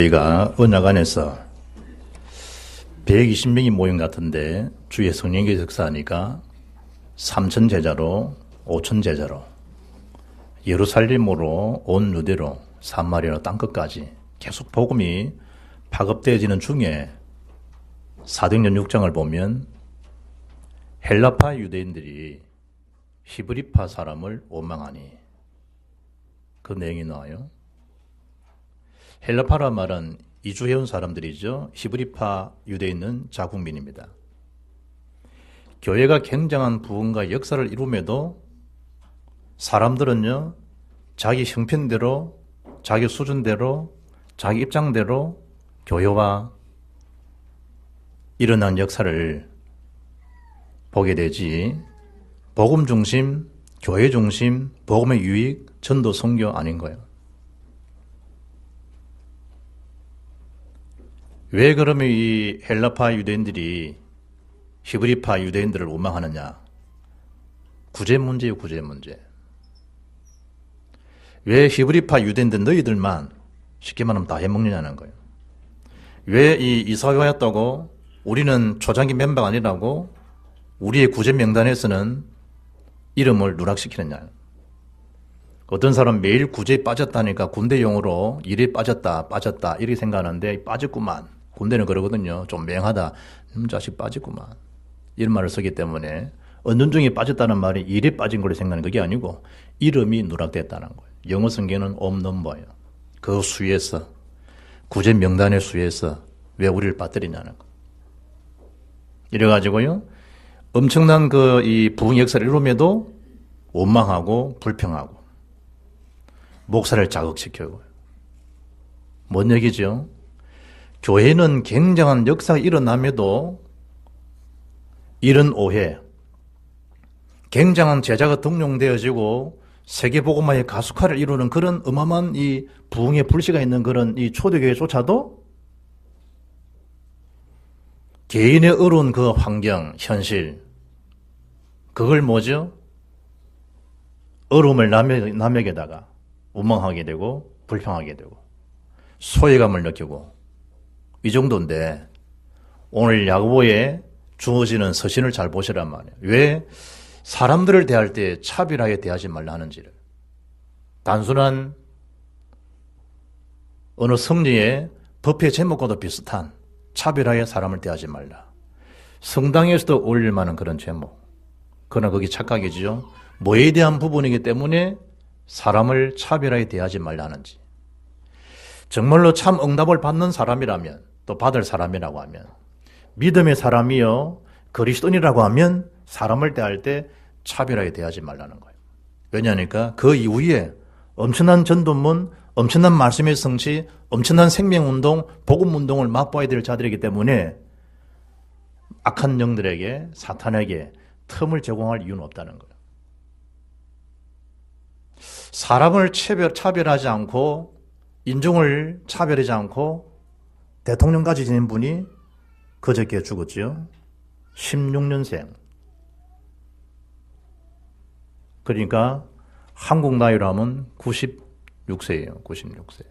저희가 언약 안에서 120명이 모인 것 같은데 주의 성령의 역사하니까 3천 제자로 5천 제자로 예루살렘으로 온 유대로 사마리아 땅끝까지 계속 복음이 파급되어지는 중에 사도행전 6장을 보면 헬라파 유대인들이 히브리파 사람을 원망하니 그 내용이 나와요. 헬라파라 말은 이주해온 사람들이죠. 히브리파 유대인은 자국민입니다. 교회가 굉장한 부흥과 역사를 이룸에도 사람들은요, 자기 형편대로, 자기 수준대로, 자기 입장대로 교회와 일어난 역사를 보게 되지, 복음 중심, 교회 중심, 복음의 유익, 전도 선교 아닌 거예요. 왜 그러면 이 헬라파 유대인들이 히브리파 유대인들을 원망하느냐? 구제 문제예요, 구제 문제. 왜 히브리파 유대인들 너희들만 쉽게 말하면 다 해먹느냐는 거예요. 왜 이 이사회였다고 우리는 초장기 멤버가 아니라고 우리의 구제 명단에서는 이름을 누락시키느냐? 어떤 사람 매일 구제에 빠졌다니까 군대용으로 일에 빠졌다 이렇게 생각하는데 빠졌구만. 군대는 그러거든요. 좀 맹하다. 자식 빠졌구만. 이런 말을 쓰기 때문에 은둔중에 빠졌다는 말이 일에 빠진 걸 생각하는 그게 아니고 이름이 누락됐다는 거예요. 영어 성경은 옴넘버예요. 그 수에서 구제 명단의 수에서 왜 우리를 빠뜨리냐는 거. 이래가지고요. 엄청난 이 부흥 역사를 이룸에도 원망하고 불평하고 목사를 자극시켜요. 뭔 얘기죠? 교회는 굉장한 역사가 일어남에도 이런 오해, 굉장한 제자가 등용되어지고 세계복음화의 가속화를 이루는 그런 어마어마한 이 부흥의 불씨가 있는 그런 이 초대교회조차도 개인의 어려운 그 환경, 현실, 그걸 뭐죠? 어려움을 남에게다가 원망하게 되고 불평하게 되고 소외감을 느끼고 이 정도인데 오늘 야고보에 주어지는 서신을 잘 보시란 말이에요. 왜 사람들을 대할 때 차별하게 대하지 말라 하는지를. 단순한 어느 성리의 법의 제목과도 비슷한 차별하게 사람을 대하지 말라. 성당에서도 어울릴 만한 그런 제목. 그러나 그게 착각이죠. 뭐에 대한 부분이기 때문에 사람을 차별하게 대하지 말라 하는지. 정말로 참 응답을 받는 사람이라면 또 받을 사람이라고 하면 믿음의 사람이요 그리스도인이라고 하면 사람을 대할 때 차별하게 대하지 말라는 거예요. 왜냐하니까 그 이후에 엄청난 전도문, 엄청난 말씀의 성취, 엄청난 생명운동, 복음운동을 맛봐야 될 자들이기 때문에 악한 영들에게 사탄에게 틈을 제공할 이유는 없다는 거예요. 사람을 차별하지 않고 인종을 차별하지 않고 대통령까지 지낸 분이 그저께 죽었죠. 16년생. 그러니까 한국 나이로 하면 96세예요. 96세.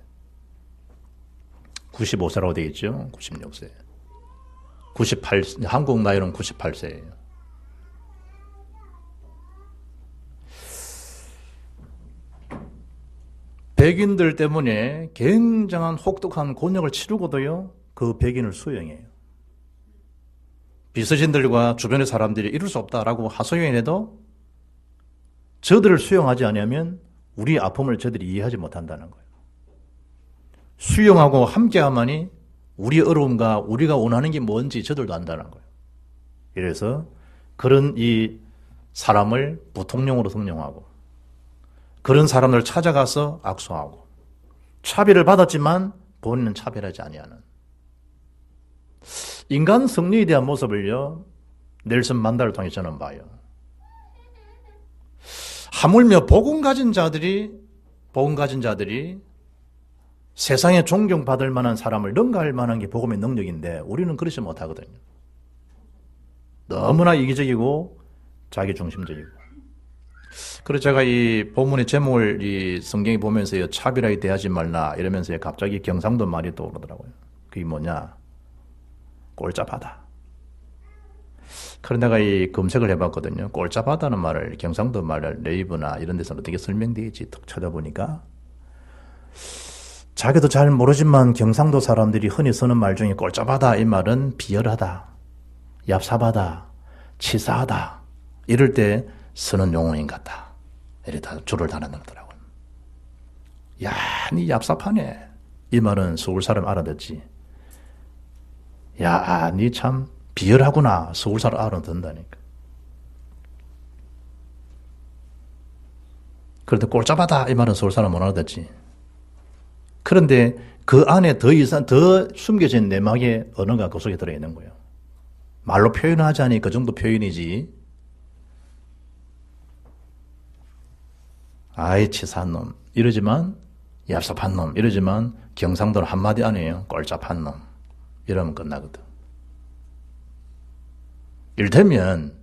95세라고 되어 있죠. 96세. 98, 한국 나이로는 98세예요. 백인들 때문에 굉장한 혹독한 곤욕을 치르고도요, 그 백인을 수용해요. 비서진들과 주변의 사람들이 이룰 수 없다라고 하소연해도 저들을 수용하지 않으면 우리 아픔을 저들이 이해하지 못한다는 거예요. 수용하고 함께하만이 우리 어려움과 우리가 원하는 게 뭔지 저들도 안다는 거예요. 이래서 그런 이 사람을 부통령으로 등용하고 그런 사람을 찾아가서 악수하고 차별을 받았지만 본인은 차별하지 아니하는 인간 승리에 대한 모습을요 넬슨 만델을 통해 저는 봐요. 하물며 복음 가진 자들이 세상에 존경받을 만한 사람을 능가할 만한 게 복음의 능력인데 우리는 그렇지 못하거든요. 너무나 이기적이고 자기중심적이고 그래서 제가 이 본문의 제목을 이 성경이 보면서 차별하게 대하지 말라 이러면서 갑자기 경상도 말이 떠오르더라고요. 그게 뭐냐? 꼴짜바다. 그런데 내가 이 검색을 해봤거든요. 꼴짜바다는 말을 경상도 말을 네이버나 이런 데서 어떻게 설명되어 있지 툭 찾아보니까 자기도 잘 모르지만 경상도 사람들이 흔히 쓰는 말 중에 꼴짜바다 이 말은 비열하다, 얍삽하다, 치사하다 이럴 때 쓰는 용어인 것 같다. 이렇게 줄을 달아놨더라고요. 야, 니 얍삽하네. 이 말은 서울 사람 알아듣지. 야, 니 참 비열하구나. 서울 사람 알아듣는다니까. 그런데 꼴짜바다 이 말은 서울 사람 못 알아듣지. 그런데 그 안에 더 이상 더 숨겨진 내막의 언어가 그 속에 들어있는 거예요. 말로 표현하자니 그 정도 표현이지. 아이 치사한 놈 이러지만 얍삽한 놈 이러지만 경상도는 한마디 아니에요. 꼴짭한 놈 이러면 끝나거든. 이를테면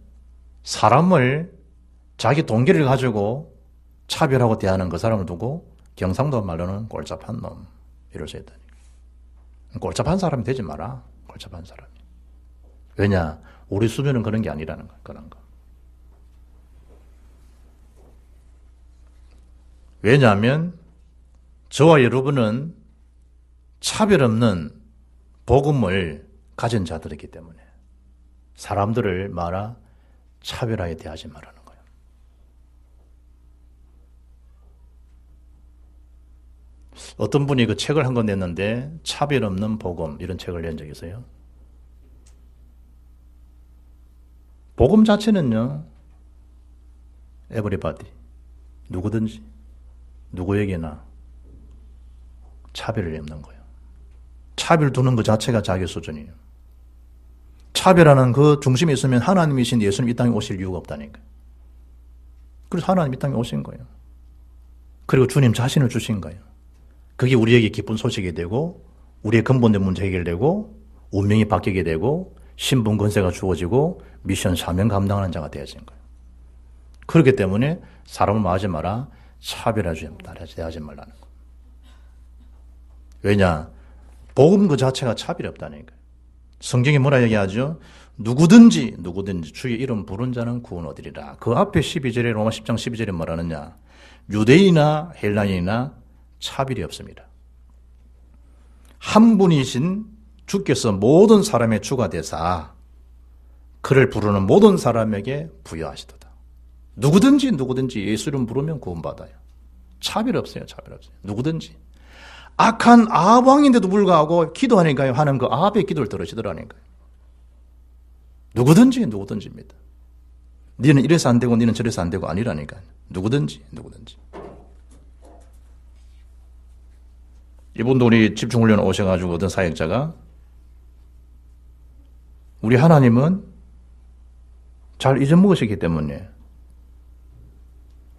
사람을 자기 동기를 가지고 차별하고 대하는 그 사람을 두고 경상도 말로는 꼴짭한 놈 이럴 수 있다니. 꼴짭한 사람이 되지 마라. 꼴짭한 사람이. 왜냐? 우리 수준은 그런 게 아니라는 거야. 그런 거. 왜냐하면 저와 여러분은 차별 없는 복음을 가진 자들이기 때문에 사람들을 말아 차별하게 대하지 말라는 거예요. 어떤 분이 그 책을 한 권 냈는데 차별 없는 복음 이런 책을 낸 적이 있어요. 복음 자체는요. everybody 누구든지 누구에게나 차별이 없는 거예요. 차별 두는 것 자체가 자기 수준이에요. 차별하는 그 중심에 있으면 하나님이신 예수님 이 땅에 오실 이유가 없다니까요. 그래서 하나님 이 땅에 오신 거예요. 그리고 주님 자신을 주신 거예요. 그게 우리에게 기쁜 소식이 되고 우리의 근본된 문제 해결되고 운명이 바뀌게 되고 신분 권세가 주어지고 미션 사명 감당하는 자가 되어진 거예요. 그렇기 때문에 사람을 마하지 마라. 차별하지 말라는 거. 왜냐? 복음 그 자체가 차별이 없다니까. 성경이 뭐라 얘기하죠? 누구든지 주의 이름 부른 자는 구원 얻으리라. 그 앞에 12절에 로마 10장 12절에 뭐라느냐? 유대인이나 헬라인이나 차별이 없습니다. 한 분이신 주께서 모든 사람의 주가 되사 그를 부르는 모든 사람에게 부여하시도다. 누구든지 예수 이름 부르면 구원받아요. 차별 없어요. 차별 없어요. 누구든지. 악한 아합 왕인데도 불구하고 기도하니까요. 하는 그 아합의 기도를 들으시더라니까요. 누구든지입니다. 니는 이래서 안 되고 니는 저래서 안 되고 아니라니까요. 누구든지. 이분도 우리 집중훈련 오셔가지고 어떤 사역자가 우리 하나님은 잘 잊어먹으시기 때문에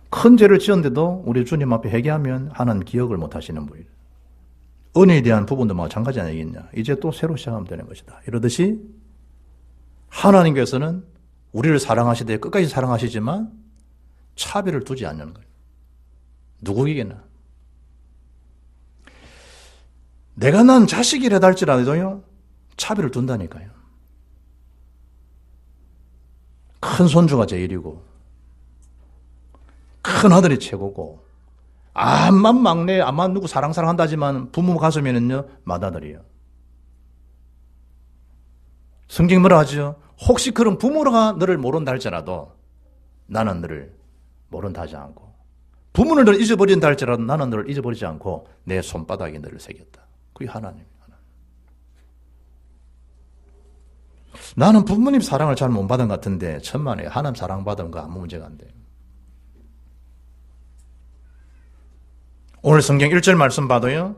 큰 죄를 지었는데도 우리 주님 앞에 회개하면 하나님 기억을 못 하시는 분이에요. 은혜에 대한 부분도 마찬가지 아니겠냐. 이제 또 새로 시작하면 되는 것이다. 이러듯이 하나님께서는 우리를 사랑하시되 끝까지 사랑하시지만 차별을 두지 않는 거예요. 누구에게나. 내가 난 자식이라 할지라도요. 차별을 둔다니까요. 큰 손주가 제일이고 큰 아들이 최고고 암만 막내 암만 누구 사랑한다지만 부모 가슴에는요 맏아들이에요. 성경 뭐라 하죠? 혹시 그런 부모가 너를 모른다 할지라도 나는 너를 모른다 하지 않고 부모를 너를 잊어버린다 할지라도 나는 너를 잊어버리지 않고 내 손바닥에 너를 새겼다. 그게 하나님이에요. 나는 부모님 사랑을 잘 못 받은 것 같은데 천만에 하나님 사랑받은 거 아무 문제가 안 돼요. 오늘 성경 1절 말씀 봐도요.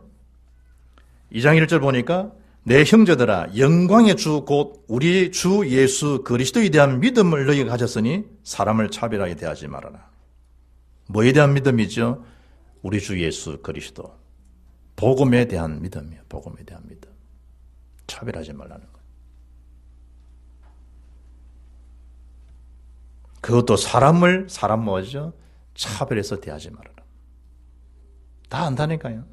2장 1절 보니까 내 형제들아 영광의 주 곧 우리 주 예수 그리스도에 대한 믿음을 너희가 가졌으니 사람을 차별하게 대하지 말아라. 뭐에 대한 믿음이죠? 우리 주 예수 그리스도. 복음에 대한 믿음이에요. 복음에 대한 믿음. 차별하지 말라는 거예요. 그것도 사람 뭐죠? 차별해서 대하지 말아라. 다 안다니까요.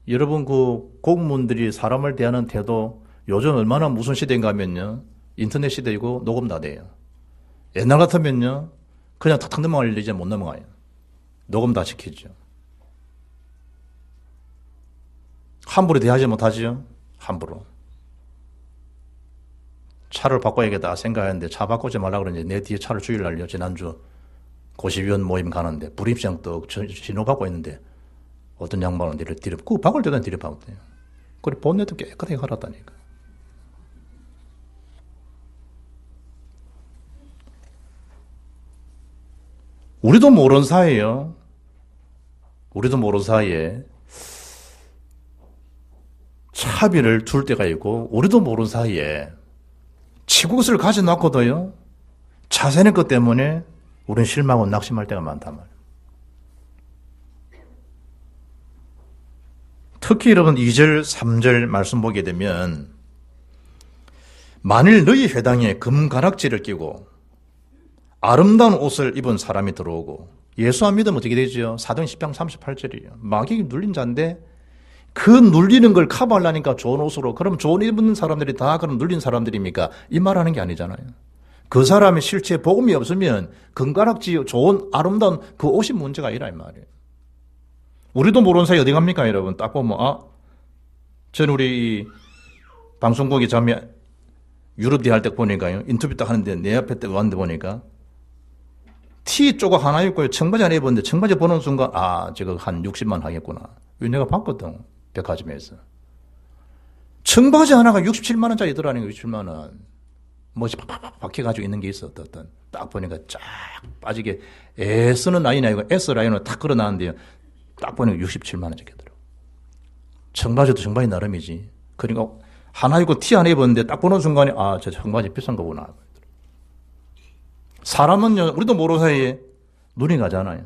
여러분 그 공무원들이 사람을 대하는 태도 요즘 얼마나 무슨 시대인가 하면요. 인터넷 시대이고 녹음 다 돼요. 옛날 같으면요. 그냥 탁탁 넘어갈 일 이제 못 넘어가요. 녹음 다 시키죠. 함부로 대하지 못하지요. 함부로. 차를 바꿔야겠다 생각했는데 차 바꾸지 말라 그러는데 내 뒤에 차를 죽이려고 지난주 고시위원 모임 가는데 불임시장 또 신호 받고 있는데 어떤 양반은 뒤를 그 바꿀 때는 뒤를 박았대요. 그래 본네도 깨끗하게 갈았다니까. 우리도 모르는 사이에요. 우리도 모르는 사이에 차비를 둘 때가 있고 우리도 모르는 사이에 치국을 가져놨고도요. 자세는 것 때문에 우리는 실망하고 낙심할 때가 많단 말이에요. 특히 여러분 2절, 3절 말씀 보게 되면 만일 너희 회당에 금가락지를 끼고 아름다운 옷을 입은 사람이 들어오고 예수 안 믿으면 어떻게 되죠? 사도행 10장 38절이에요. 마귀에게 눌린 자인데 그 눌리는 걸 커버하려니까 좋은 옷으로 그럼 좋은 옷 입는 사람들이 다 그럼 눌린 사람들입니까? 이 말하는 게 아니잖아요. 그 사람의 실체 복음이 없으면 금가락지 좋은 아름다운 그 옷이 문제가 아니라 이 말이에요. 우리도 모르는 사이 어디 갑니까 여러분? 딱 보면 저는 우리 방송국이 자매 유럽대 할 때 보니까요. 인터뷰 딱 하는데 내 앞에 때 왔는데 보니까 티 조각 하나 입고 청바지 하나 입었는데 청바지 보는 순간 저거 한 60만 하겠구나. 왜 내가 봤거든. 백화점에서. 청바지 하나가 67만 원짜리 들어가는 거 67만 원. 멋이 팍팍팍 박혀가지고 있는 게 있어. 어떤 딱 보니까 쫙 빠지게 S는 라인이 아니고 S 라인으로 탁 걸어놨는데요. 딱 보니까 67만 원짜리 들어. 청바지도 청바지 나름이지. 그러니까 하나 입고 티 하나 입었는데 딱 보는 순간에 저 청바지 비싼 거구나. 사람은요, 우리도 모르는 사이에 눈이 가잖아요.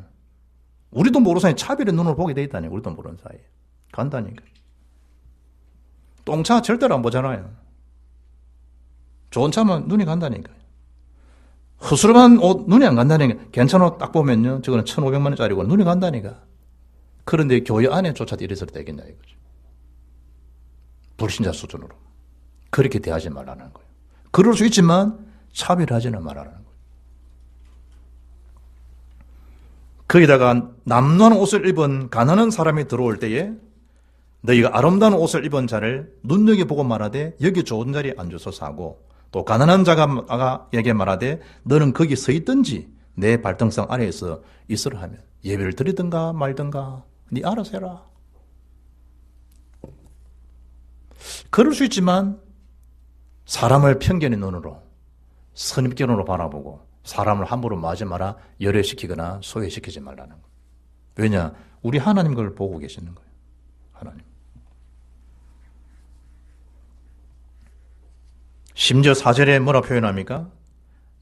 우리도 모르는 사이에 차별의 눈을 보게 돼 있다니, 우리도 모르는 사이에. 간다니까. 똥차 절대로 안 보잖아요. 좋은 차면 눈이 간다니까요. 허술한 옷 눈이 안 간다니까. 괜찮은 옷 딱 보면요, 저거는 1,500만 원짜리고 눈이 간다니까. 그런데 교회 안에조차도 이래서도 되겠냐 이거죠. 불신자 수준으로. 그렇게 대하지 말라는 거예요. 그럴 수 있지만 차별하지는 말라는 거예요. 거기다가 남루한 옷을 입은 가난한 사람이 들어올 때에 너희가 아름다운 옷을 입은 자를 눈여겨보고 말하되 여기 좋은 자리에 앉아서 하고 또 가난한 자가에게 말하되 너는 거기 서 있든지 내 발등상 아래에서 있으라 하면 예배를 드리든가 말든가 네 알아서 해라. 그럴 수 있지만 사람을 편견의 눈으로 선입견으로 바라보고 사람을 함부로 맞지 마라 열애시키거나 소외시키지 말라는 거예요. 왜냐? 우리 하나님 그걸 보고 계시는 거예요. 하나님. 심지어 4절에 뭐라 표현합니까?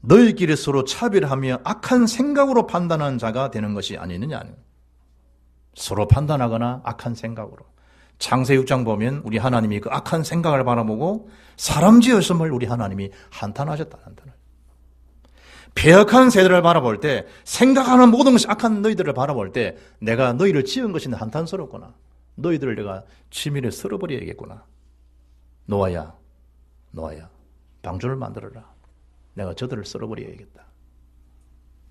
너희끼리 서로 차별하며 악한 생각으로 판단하는 자가 되는 것이 아니느냐. 서로 판단하거나 악한 생각으로. 창세기 6장 보면 우리 하나님이 그 악한 생각을 바라보고 사람 지었음을 우리 하나님이 한탄하셨다. 배역한 세대를 바라볼 때 생각하는 모든 것이 악한 너희들을 바라볼 때 내가 너희를 지은 것이 한탄스럽구나. 너희들을 내가 치밀에 쓸어버려야겠구나. 노아야 방주를 만들어라. 내가 저들을 쓸어버려야겠다.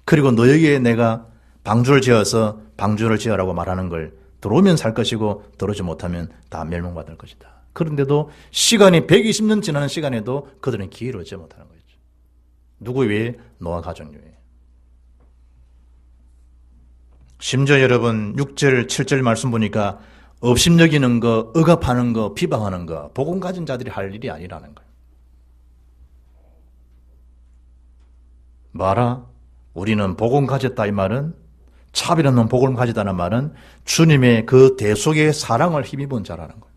그리고 너에게 내가 방주를 지어서 방주를 지어라고 말하는 걸 들어오면 살 것이고 들어오지 못하면 다 멸망받을 것이다. 그런데도 시간이 120년 지나는 시간에도 그들은 기회를 얻지 못하는 거죠. 누구 위해? 노아 가족 위해. 심지어 여러분 6절 7절 말씀 보니까 업심여기는 거, 억압하는 거, 비방하는 거 복음 가진 자들이 할 일이 아니라는 거예요. 봐라, 우리는 복음 가졌다 이 말은 차별 없는 복음을 가지다는 말은 주님의 그 대속의 사랑을 힘입은 자라는 거예요.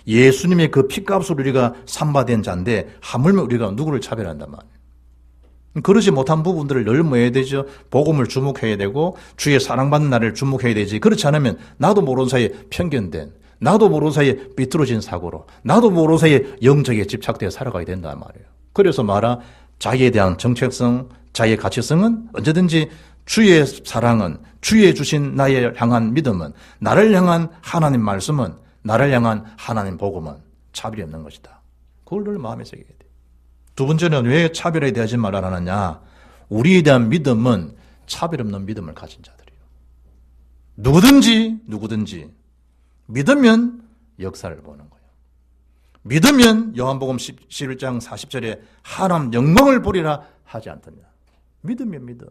예수님의 그 피값으로 우리가 삼바된 자인데 하물며 우리가 누구를 차별한단 말이에요. 그러지 못한 부분들을 늘 뭐 해야 되죠? 복음을 주목해야 되고 주의 사랑받는 나를 주목해야 되지. 그렇지 않으면 나도 모르는 사이에 편견된, 나도 모르는 사이에 삐뚤어진 사고로, 나도 모르는 사이에 영적에 집착되어 살아가게 된단 말이에요. 그래서 자기에 대한 정체성, 자기의 가치성은 언제든지 주의 사랑은, 주의 주신 나를 향한 믿음은, 나를 향한 하나님 말씀은, 나를 향한 하나님 복음은 차별이 없는 것이다. 그걸 늘 마음에 새겨야 돼. 두 번째는 왜 차별에 대하지 말아야 하느냐? 우리에 대한 믿음은 차별 없는 믿음을 가진 자들이에요. 누구든지 믿으면 역사를 보는 거예요. 믿으면 요한복음 11장 40절에 하나님 영광을 보리라 하지 않더냐. 믿으면 믿음.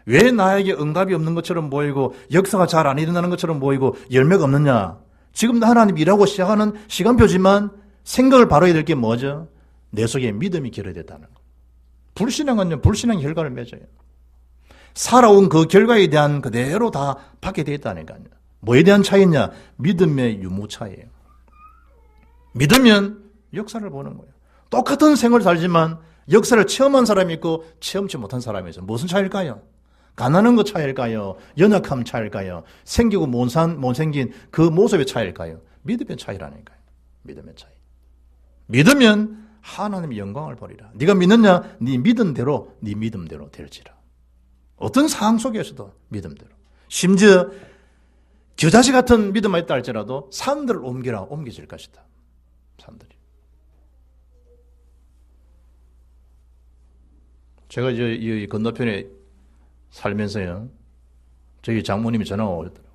왜 나에게 응답이 없는 것처럼 보이고 역사가 잘 안 일어나는 것처럼 보이고 열매가 없느냐? 지금 하나님 일하고 시작하는 시간표지만 생각을 바로야 될 게 뭐죠? 내 속에 믿음이 결여됐다는 거. 불신앙은요, 불신앙의 결과를 맺어요. 살아온 그 결과에 대한 그대로 다 받게 되어 있다니까요. 뭐에 대한 차이냐? 믿음의 유무 차이예요. 믿으면 역사를 보는 거예요. 똑같은 생을 살지만 역사를 체험한 사람이 있고 체험치 못한 사람이 있어요. 무슨 차이일까요? 가난한 것 차이일까요? 연약함 차이일까요? 생기고 못 생긴 그 모습의 차이일까요? 믿음의 차이라니까요. 믿음의 차이. 믿으면 하나님의 영광을 보리라. 네가 믿느냐? 네 믿음대로, 네 믿음대로 될지라. 어떤 상황 속에서도 믿음대로. 심지어 겨자씨 같은 믿음만 있다 할지라도 산들을 옮겨질 것이다. 산들이. 제가 이 건너편에 살면서요, 저희 장모님이 전화가 오더라고요.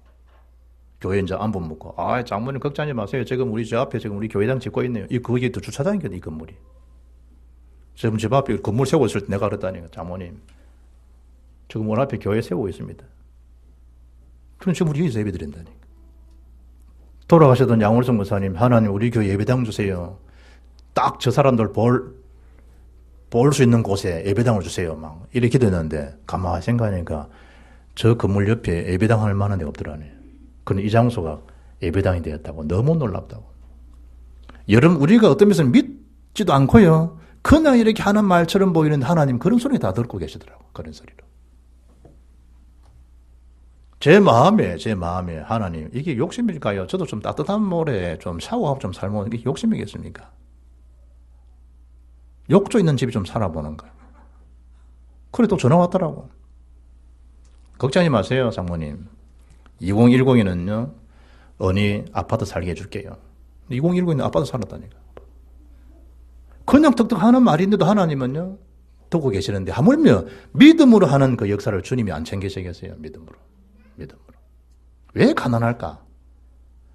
교회 이제 안부 묻고, 장모님 걱정하지 마세요. 지금 우리 집 앞에 지금 우리 교회당 짓고 있네요. 거기 또 주차장이거든요, 이 건물이. 지금 집 앞에 건물 세우고 있을 때 내가 그랬다니까, 장모님. 지금 문 앞에 교회 세우고 있습니다. 그럼 지금 우리 여기서 예배 드린다니까. 돌아가셨던 양월성 목사님, 하나님 우리 교회 예배당 주세요. 딱 저 사람들 볼 수 있는 곳에 예배당을 주세요. 막 이렇게 됐는데 가만히 생각하니까 저 건물 옆에 예배당 할 만한 데가 없더라네. 그럼 이 장소가 예배당이 되었다고. 너무 놀랍다고. 여러분, 우리가 어떤 면에서 믿지도 않고요, 그냥 이렇게 하는 말처럼 보이는데 하나님 그런 소리 다 듣고 계시더라고. 그런 소리로. 제 마음에 하나님 이게 욕심일까요? 저도 좀 따뜻한 물에 좀 샤워하고 좀 살면 이게 욕심이겠습니까? 욕조 있는 집이 좀 살아보는 거예요. 그래 또 전화 왔더라고. 걱정하지 마세요, 장모님. 2010에는요, 언니 아파트 살게 해줄게요. 2010에는 아파트 살았다니까. 그냥 덕덕 하는 말인데도 하나님은요, 듣고 계시는데, 하물며 믿음으로 하는 그 역사를 주님이 안 챙기시겠어요, 믿음으로. 왜 가난할까?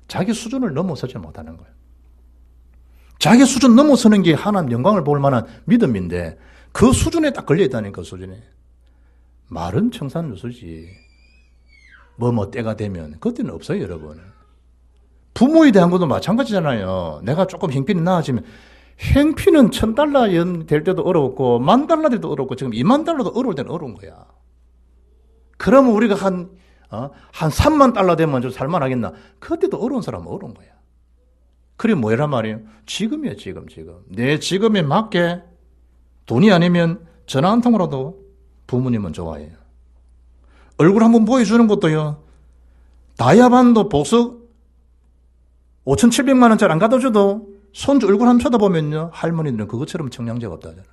자기 수준을 넘어서지 못하는 거예요. 자기 수준 넘어서는 게 하나님 영광을 볼 만한 믿음인데 그 수준에 딱 걸려있다니까, 그 수준에. 말은 청산유수지. 때가 되면 그때는 없어요, 여러분. 부모에 대한 것도 마찬가지잖아요. 내가 조금 형편이 나아지면 형편은 $1,000 될 때도 어렵고 $10,000 될 때도 어렵고 지금 $20,000도 어려울 때는 어려운 거야. 그러면 우리가 한 $30,000 되면 좀 살만하겠나? 그때도 어려운 사람은 어려운 거야. 그게 뭐란 말이에요? 지금이에요, 지금. 내 지금에 맞게 돈이 아니면 전화 한 통으로도 부모님은 좋아해요. 얼굴 한번 보여주는 것도요, 다이아반도 보석 5,700만 원짜리 안 갖다 줘도 손주 얼굴 한번 쳐다보면요, 할머니들은 그것처럼 청량제가 없다잖아.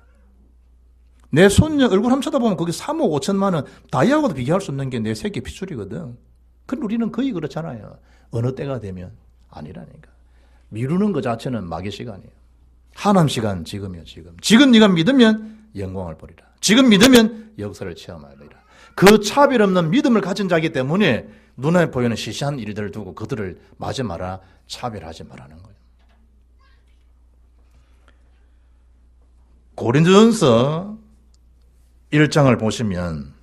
내 손녀 얼굴 한번 쳐다보면 그게 3억 5천만 원, 다이아하고도 비교할 수 없는 게 내 새끼 핏줄이거든. 그런데 우리는 거의 그렇잖아요. 어느 때가 되면 아니라니까. 미루는 것 자체는 마귀 시간이에요. 하나님 시간 지금이요, 지금. 지금 네가 믿으면 영광을 보리라. 지금 믿으면 역사를 체험하리라. 그 차별 없는 믿음을 가진 자이기 때문에 눈에 보이는 시시한 일들을 두고 그들을 맞지 마라, 차별하지 말라는 거예요. 고린도전서 1장을 보시면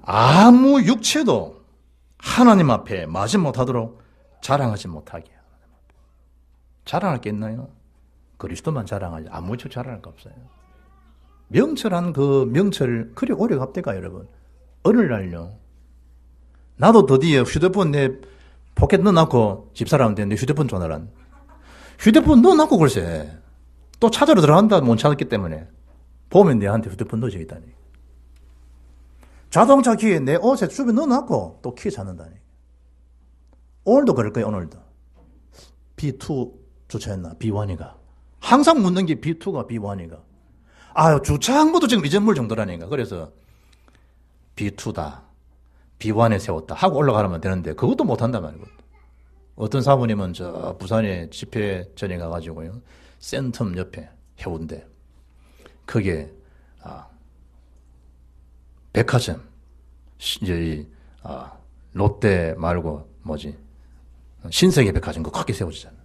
아무 육체도 하나님 앞에 마지 못하도록 자랑하지 못하게. 자랑할 게 있나요? 그리스도만 자랑하지 아무 쪽 자랑할 거 없어요. 명철한 그 명철 그리 오래 갑대가 여러분. 어느 날요, 나도 드디어 휴대폰 내 포켓 넣어놓고 집사람한테 내 휴대폰 전화란. 휴대폰 넣어놓고 글쎄 또 찾으러 들어간다, 못 찾았기 때문에. 보면 내한테 휴대폰 넣어져 있다니. 자동차 키에 내 옷에 주변에 넣어놨고 또 키 찾는다니. 오늘도 그럴 거예요, 오늘도. B2 주차했나? B1이가. 항상 묻는 게 B2가 B1이가. 주차한 것도 지금 이전물 정도라니까. 그래서 B2다. B1에 세웠다. 하고 올라가면 되는데 그것도 못한단 말이고. 어떤 사모님은 저 부산에 집회 전에 가가지고요. 센텀 옆에 해운대. 그게, 백화점. 이제, 롯데 말고 신세계 백화점 그거 크게 세워지잖아.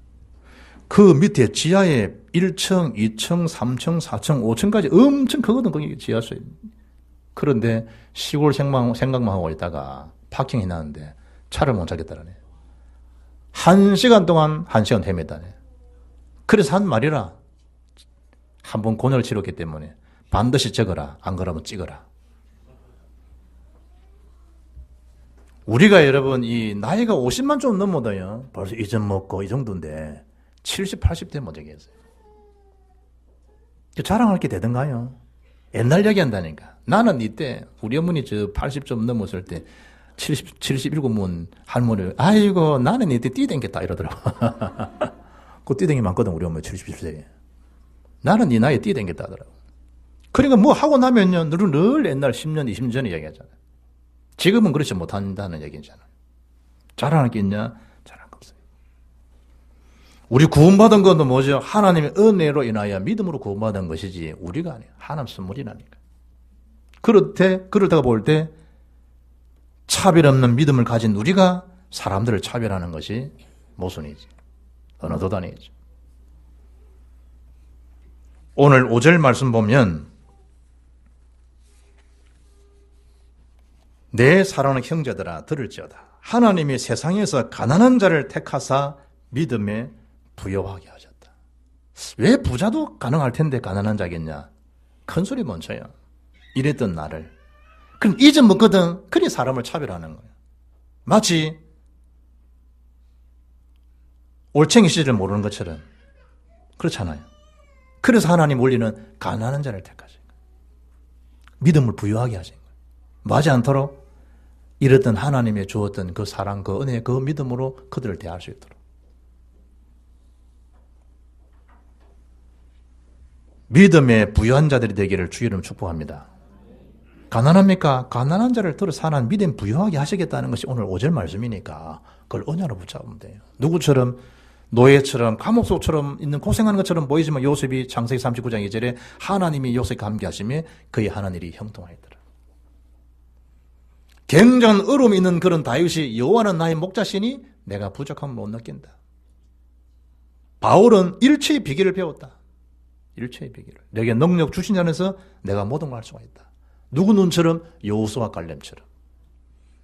그 밑에 지하에 1층, 2층, 3층, 4층, 5층까지 엄청 크거든, 거기 지하수에. 그런데 시골 생각만 하고 있다가 파킹 해놨는데 차를 못 찾겠다라네. 1시간 동안 1시간 헤맸다네. 그래서 한 말이라. 한번 고뇌를 치렀기 때문에 반드시 적어라. 안 그러면 찍어라. 우리가 여러분 이 나이가 50만 좀 넘어도요. 벌써 이전 먹고 이 정도인데 70, 80대 못 되겠어요. 자랑할 게 되던가요? 옛날 얘기한다니까. 나는 이때 우리 어머니 저 80 좀 넘었을 때 77문 할머니 아이고 나는 이때 뛰댕겼다 이러더라고. 그 뛰댕이 많거든 우리 어머니 77세에. 나는 이 나이에 뛰댕겼다 하더라고. 그러니까 뭐 하고 나면요 늘 옛날 10년 20년 전에 얘기하잖아요. 지금은 그렇지 못한다는 얘기잖아요. 자랑할 게 있냐? 자랑할 거 없어요. 우리 구원받은 것도 뭐죠? 하나님의 은혜로 인하여 믿음으로 구원받은 것이지 우리가 아니에요. 하나님 선물이라니까. 그렇다가 볼 때 차별 없는 믿음을 가진 우리가 사람들을 차별하는 것이 모순이지. 어느 도단이지. 오늘 5절 말씀 보면 내 사랑하는 형제들아 들을지어다. 하나님이 세상에서 가난한 자를 택하사 믿음에 부여하게 하셨다. 왜 부자도 가능할 텐데 가난한 자겠냐? 큰 소리 멈춰요. 이랬던 나를. 그럼 잊어먹거든. 그리 사람을 차별하는 거예요. 마치 올챙이 씨를 모르는 것처럼. 그렇잖아요. 그래서 하나님 원리는 가난한 자를 택하신 거예요. 믿음을 부여하게 하신 거예요. 맞지 않도록 이랬던 하나님의 주었던 그 사랑, 그 은혜, 그 믿음으로 그들을 대할 수 있도록. 믿음에 부여한 자들이 되기를 주 이름 축복합니다. 가난합니까? 가난한 자를 들어 사는 믿음 부여하게 하시겠다는 것이 오늘 5절 말씀이니까 그걸 언약으로 붙잡으면 돼요. 누구처럼? 노예처럼 감옥 속처럼 있는 고생하는 것처럼 보이지만 요셉이 창세기 39장 2절에 하나님이 요셉과 함께 하시며 그의 하는 일이 형통하였더라. 굉장한 어려움이 있는 그런 다윗이 여호와는 나의 목자시니 내가 부족함을 못 느낀다. 바울은 일체의 비결을 배웠다. 일체의 비결을. 내게 능력 주신 자에서 내가 모든 걸 할 수가 있다. 누구 눈처럼? 여호수아 갈렙처럼.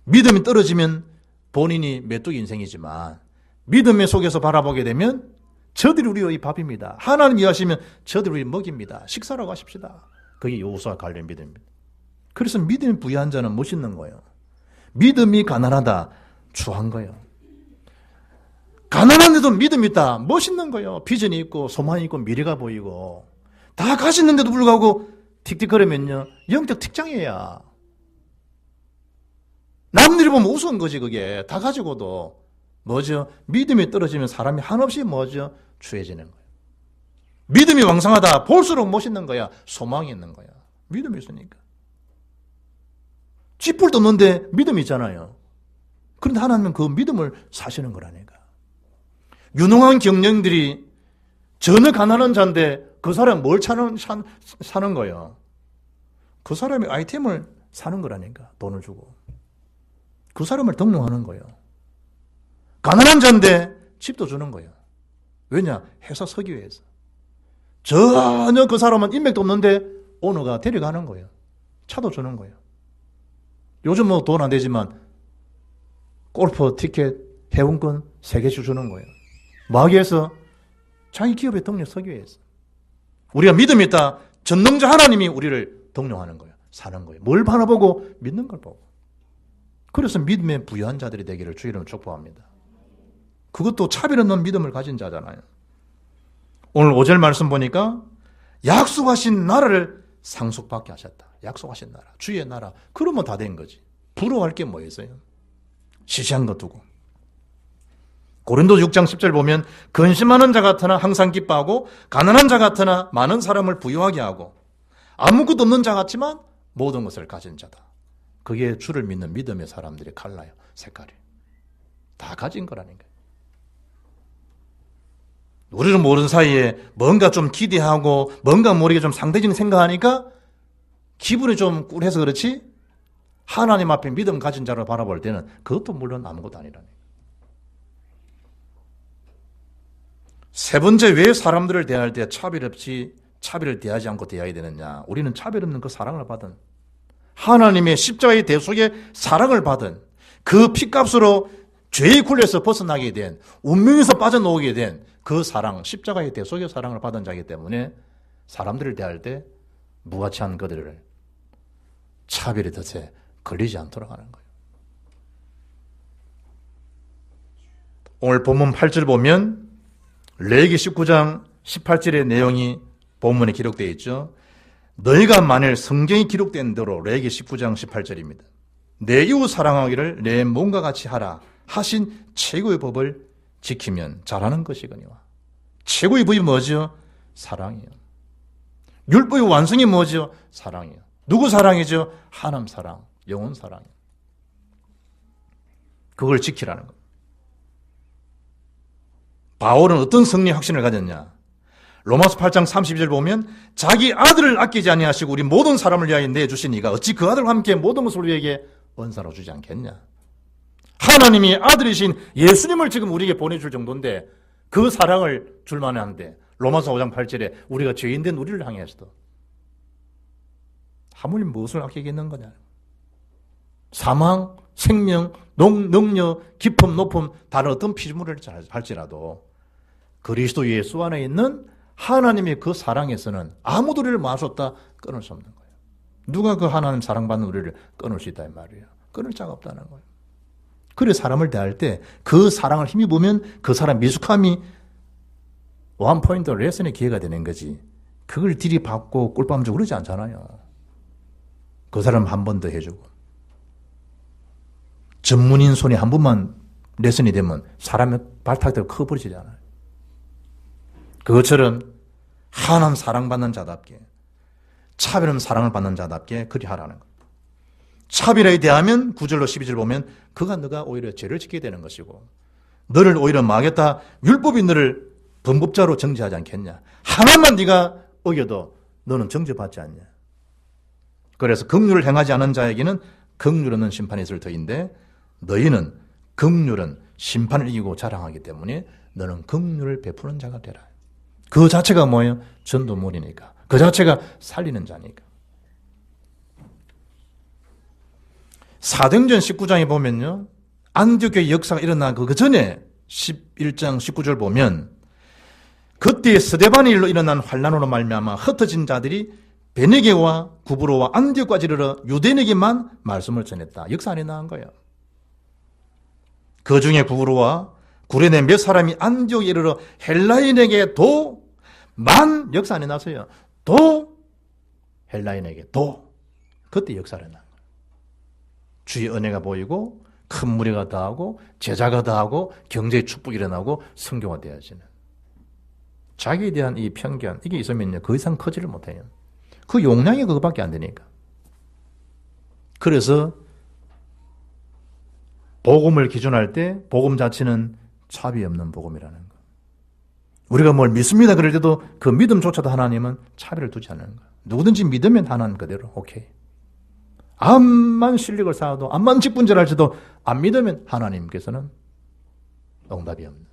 믿음이 떨어지면 본인이 메뚜기 인생이지만 믿음의 속에서 바라보게 되면 저들이 우리의 밥입니다. 하나님 이해하시면 저들이 우리 먹입니다. 식사라고 하십시다. 그게 여호수아 갈렙 믿음입니다. 그래서 믿음이 부여한 자는 멋있는 거예요. 믿음이 가난하다. 추한 거예요. 가난한데도 믿음이 있다. 멋있는 거예요. 비전이 있고 소망이 있고 미래가 보이고 다 가졌는데도 불구하고 틱틱거리면요. 영적 특장이야. 남들이 보면 우스운 거지 그게. 다 가지고도 뭐죠? 믿음이 떨어지면 사람이 한없이 뭐죠? 추해지는 거예요. 믿음이 왕성하다. 볼수록 멋있는 거야. 소망이 있는 거야. 믿음이 있으니까. 쥐뿔도 없는데 믿음이 있잖아요. 그런데 하나님은 그 믿음을 사시는 거라니까. 유능한 경영들이 전혀 가난한 자인데 그 사람 뭘 사는 거예요? 그 사람이 아이템을 사는 거라니까. 돈을 주고. 그 사람을 등록하는 거예요. 가난한 자인데 집도 주는 거예요. 왜냐? 회사 서기 위해서. 전혀 그 사람은 인맥도 없는데 오너가 데려가는 거예요. 차도 주는 거예요. 요즘 뭐 돈 안 되지만 골프 티켓, 회원권 3개씩 주는 거예요. 뭐 하기 위해서? 자기 기업에 등록 서기 위해서. 우리가 믿음이 있다. 전능자 하나님이 우리를 등록하는 거예요. 사는 거예요. 뭘 바라보고? 믿는 걸 보고. 그래서 믿음에 부여한 자들이 되기를 주 이름으로 축복합니다. 그것도 차별 없는 믿음을 가진 자잖아요. 오늘 5절 말씀 보니까 약속하신 나라를 상속받게 하셨다. 약속하신 나라, 주의 나라. 그러면 다 된 거지. 부러워할 게 뭐 있어요? 시시한 거 두고. 고린도서 6장 10절 보면 근심하는 자 같으나 항상 기뻐하고 가난한 자 같으나 많은 사람을 부유하게 하고 아무것도 없는 자 같지만 모든 것을 가진 자다. 그게 주를 믿는 믿음의 사람들이 갈라요. 색깔이. 다 가진 거라는 거예요. 우리는 모르는 사이에 뭔가 좀 기대하고 뭔가 모르게 좀 상대적인 생각하니까 기분이 좀 꿀해서 그렇지 하나님 앞에 믿음 가진 자를 바라볼 때는 그것도 물론 아무것도 아니라는 거예요. 세 번째, 왜 사람들을 대할 때 차별을 대하지 않고 대해야 되느냐. 우리는 차별 없는 그 사랑을 받은 하나님의 십자가의 대속에 사랑을 받은 그 피값으로 죄의 굴레에서 벗어나게 된 운명에서 빠져나오게 된 그 사랑, 십자가의 대속의 사랑을 받은 자이기 때문에 사람들을 대할 때 무가치한 그들을 차별의 덫에 걸리지 않도록 하는 거예요. 오늘 본문 8절 보면 레위기 19장 18절의 내용이 본문에 기록되어 있죠. 너희가 만일 성경이 기록된 대로 레위기 19장 18절입니다. 내 이웃 사랑하기를 내 몸과 같이 하라 하신 최고의 법을 지키면 잘하는 것이거니와. 최고의 법이 뭐죠? 사랑이요. 율법의 완성이 뭐죠? 사랑이요. 누구 사랑이죠? 하나님 사랑, 영혼 사랑이요. 그걸 지키라는 겁니다. 바울은 어떤 성령 확신을 가졌냐? 로마서 8장 32절 보면 자기 아들을 아끼지 아니하시고 우리 모든 사람을 위하여 내주신 이가 어찌 그 아들과 함께 모든 것을 우리에게 원사로 주지 않겠냐? 하나님이 아들이신 예수님을 지금 우리에게 보내줄 정도인데 그 사랑을 줄 만한데 로마서 5장 8절에 우리가 죄인된 우리를 향해서도 하물며 무엇을 아끼겠는 거냐? 사망, 생명, 능력, 깊음, 높음 다른 어떤 피조물을 할지라도 그리스도 예수 안에 있는 하나님의 그 사랑에서는 아무도 우리를 막을 수 없다, 끊을 수 없는 거예요. 누가 그 하나님 사랑받는 우리를 끊을 수 있다 이 말이에요. 끊을 자가 없다는 거예요. 그래 사람을 대할 때 그 사랑을 힘입으면 그 사람 미숙함이 원포인트 레슨의 기회가 되는 거지. 그걸 들이받고 꿀밤 주고 그러지 않잖아요. 그 사람 한 번 더 해주고. 전문인 손이 한 번만 레슨이 되면 사람의 발탁되고 커버리잖아요. 그것처럼 하나님 사랑받는 자답게 차별 없는 사랑을 받는 자답게 그리 하라는 거예요. 차별에 대하면 9절로 12절 보면 그가 너가 오히려 죄를 짓게 되는 것이고 너를 오히려 망했다. 율법이 너를 범법자로 정죄하지 않겠냐. 하나만 네가 어겨도 너는 정죄받지 않냐. 그래서 긍휼을 행하지 않은 자에게는 긍휼 없는 심판이 있을 터인데 너희는 긍휼은 심판을 이기고 자랑하기 때문에 너는 긍휼을 베푸는 자가 되라. 그 자체가 뭐예요? 전도물이니까. 그 자체가 살리는 자니까. 사도행전 19장에 보면요. 안디옥의 역사가 일어난 그 전에 11장 19절 보면 그때 스데반의 일로 일어난 환난으로 말미암아 흩어진 자들이 베네게와 구브로와 안디옥까지 이르러 유대인에게만 말씀을 전했다. 역사 안에 나온 거예요. 그 중에 구브로와 구레네 몇 사람이 안디옥에 이르러 헬라인에게 도만 역사 안에 나서요. 헬라인에게 그때 역사를 나. 주의 은혜가 보이고 큰 무리가 더하고 제자가 더하고 경제의 축복이 일어나고 성교가 되어지는 자기에 대한 이 편견 이게 있으면요 그 이상 커지를 못해요. 그 용량이 그거밖에 안 되니까. 그래서 복음을 기준할 때 복음 자체는 차비 없는 복음이라는 거. 우리가 뭘 믿습니다 그럴 때도 그 믿음조차도 하나님은 차별을 두지 않는 거예요. 누구든지 믿으면 하나님 그대로 오케이. 암만 실력을 쌓아도 암만 직분절할지도 안 믿으면 하나님께서는 응답이 없는.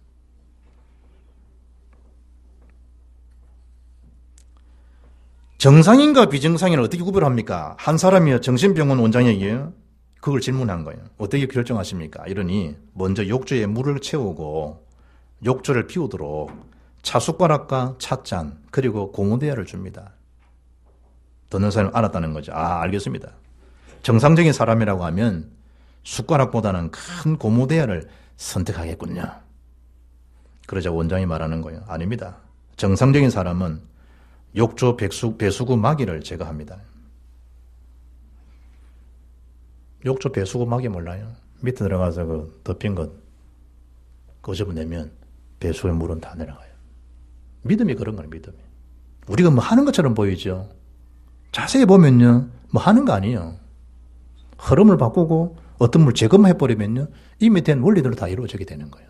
정상인과 비정상인을 어떻게 구별합니까? 한 사람이 정신병원 원장에게 그걸 질문한 거예요. 어떻게 결정하십니까? 이러니 먼저 욕조에 물을 채우고 욕조를 비우도록 차숟가락과 찻잔 그리고 고무대야를 줍니다. 듣는 사람은 알았다는 거죠. 아 알겠습니다. 정상적인 사람이라고 하면 숟가락보다는 큰 고무대야를 선택하겠군요. 그러자 원장이 말하는 거예요. 아닙니다. 정상적인 사람은 욕조 배수구 마개를 제거합니다. 욕조 배수구 마개 몰라요? 밑에 들어가서 그 덮인 것 끄집어내면 배수의 물은 다 내려가요. 믿음이 그런 거예요. 믿음이. 우리가 뭐 하는 것처럼 보이죠. 자세히 보면요, 뭐 하는 거 아니에요. 흐름을 바꾸고 어떤 물 제거만 해버리면요, 이미 된 원리대로 다 이루어지게 되는 거예요.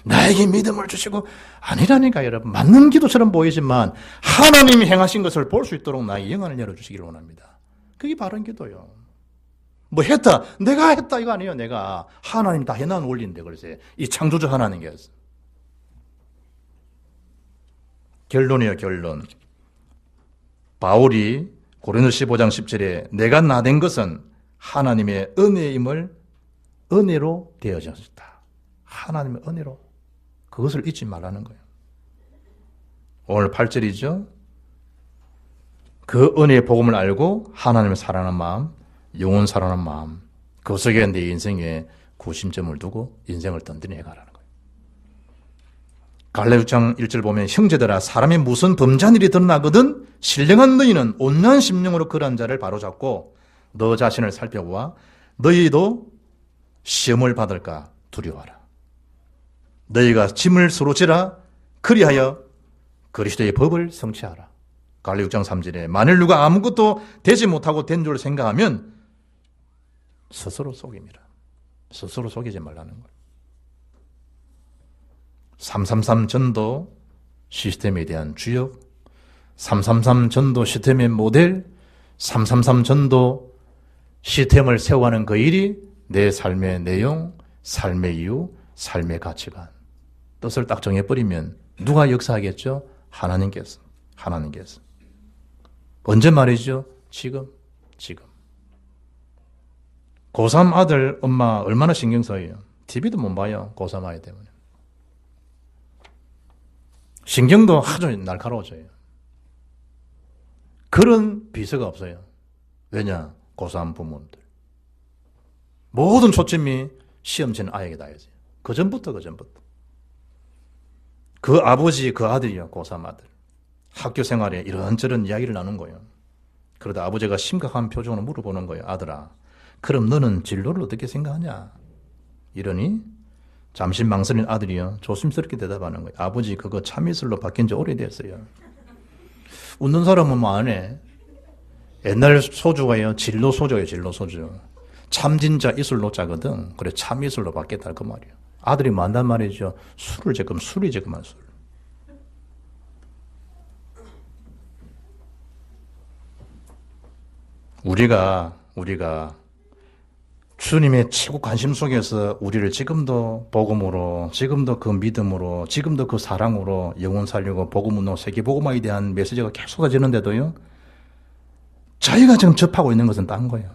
나에게 믿음을 주시고, 아니라니까 여러분. 맞는 기도처럼 보이지만 하나님이 행하신 것을 볼 수 있도록 나의 영안을 열어주시기를 원합니다. 그게 바른 기도요. 뭐 했다, 내가 했다 이거 아니에요. 내가 하나님 다 해놓은 원리인데. 그래서 이 창조주 하나님께서. 결론이에요. 결론. 바울이 고린도서 15장 10절에 내가 나된 것은 하나님의 은혜임을 은혜로 되어졌다. 하나님의 은혜로. 그것을 잊지 말라는 거예요. 오늘 8절이죠. 그 은혜의 복음을 알고 하나님을 사랑하는 마음, 영혼 사랑하는 마음, 그 속에 내 인생에 구심점을 두고 인생을 던전히 해가라는 거예요. 갈라디아 6장 1절 보면 형제들아 사람이 무슨 범죄한 일이 드러나거든 신령한 너희는 온유한 심령으로 그런 자를 바로잡고 너 자신을 살펴보아 너희도 시험을 받을까 두려워하라. 너희가 짐을 서로 지라 그리하여 그리스도의 법을 성취하라. 갈라디아 6장 3절에 만일 누가 아무것도 되지 못하고 된 줄 생각하면 스스로 속임이라. 스스로 속이지 말라는 거예요. 333 전도 시스템에 대한 주역, 333 전도 시스템의 모델, 333 전도 시스템을 세워가는 그 일이 내 삶의 내용, 삶의 이유, 삶의 가치관. 뜻을 딱 정해버리면 누가 역사하겠죠? 하나님께서. 하나님께서. 언제 말이죠? 지금. 고3 아들 엄마 얼마나 신경 써요? TV도 못 봐요. 고3 아이 때문에. 신경도 아주 날카로워져요. 그런 비서가 없어요. 왜냐? 고3 부모들. 모든 초점이 시험 치는 아이에게 닿아야지. 그 전부터. 그 아버지, 그 아들이요. 고3 아들. 학교 생활에 이런저런 이야기를 나눈 거예요. 그러다 아버지가 심각한 표정으로 물어보는 거예요. 아들아, 그럼 너는 진로를 어떻게 생각하냐? 이러니 잠시 망설인 아들이요. 조심스럽게 대답하는 거예요. 아버지, 그거 참이슬로 바뀐 지 오래됐어요. 웃는 사람은 뭐 안 해. 옛날 소주가요. 진로 소주예요. 진로 소주. 참 진짜 이슬로 짜거든. 그래 참이슬로 바뀌었다 그 말이에요. 아들이 뭐 한단 말이죠. 술이 제금한 술. 우리가 주님의 최고 관심 속에서 우리를 지금도 복음으로, 지금도 그 믿음으로, 지금도 그 사랑으로 영혼 살리고 복음 운동, 세계 복음화에 대한 메시지가 계속 쏟아지는데도요. 저희가 지금 접하고 있는 것은 딴 거예요.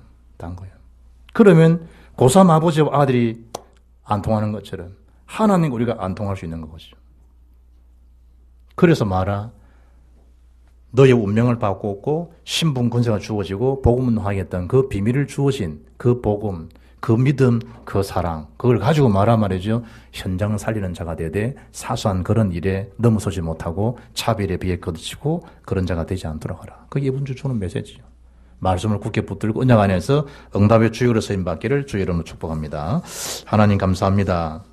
그러면 고3 아버지와 아들이 안 통하는 것처럼 하나님과 우리가 안 통할 수 있는 것이죠. 그래서 말아. 너의 운명을 바꾸었고 신분 권세가 주어지고 복음 운동하겠다는 그 비밀을 주어진 그 복음, 그 믿음, 그 사랑, 그걸 가지고 말이죠. 현장을 살리는 자가 되되 사소한 그런 일에 넘어서지 못하고 차별에 비해 거듭치고 그런 자가 되지 않도록 하라. 그게 이번 주 주는 메시지죠. 말씀을 굳게 붙들고 언약 안에서 응답의 주역으로 쓰임받기를 주의 이름으로 축복합니다. 하나님 감사합니다.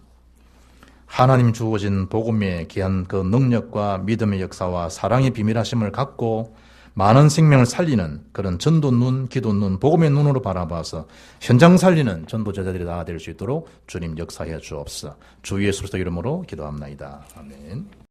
하나님 주어진 복음의 귀한 그 능력과 믿음의 역사와 사랑의 비밀하심을 갖고 많은 생명을 살리는 그런 전도 눈, 기도 눈, 복음의 눈으로 바라봐서 현장 살리는 전도 제자들이 다 될 수 있도록 주님 역사해 주옵소서. 주 예수 그리스도 이름으로 기도합나이다. 아멘.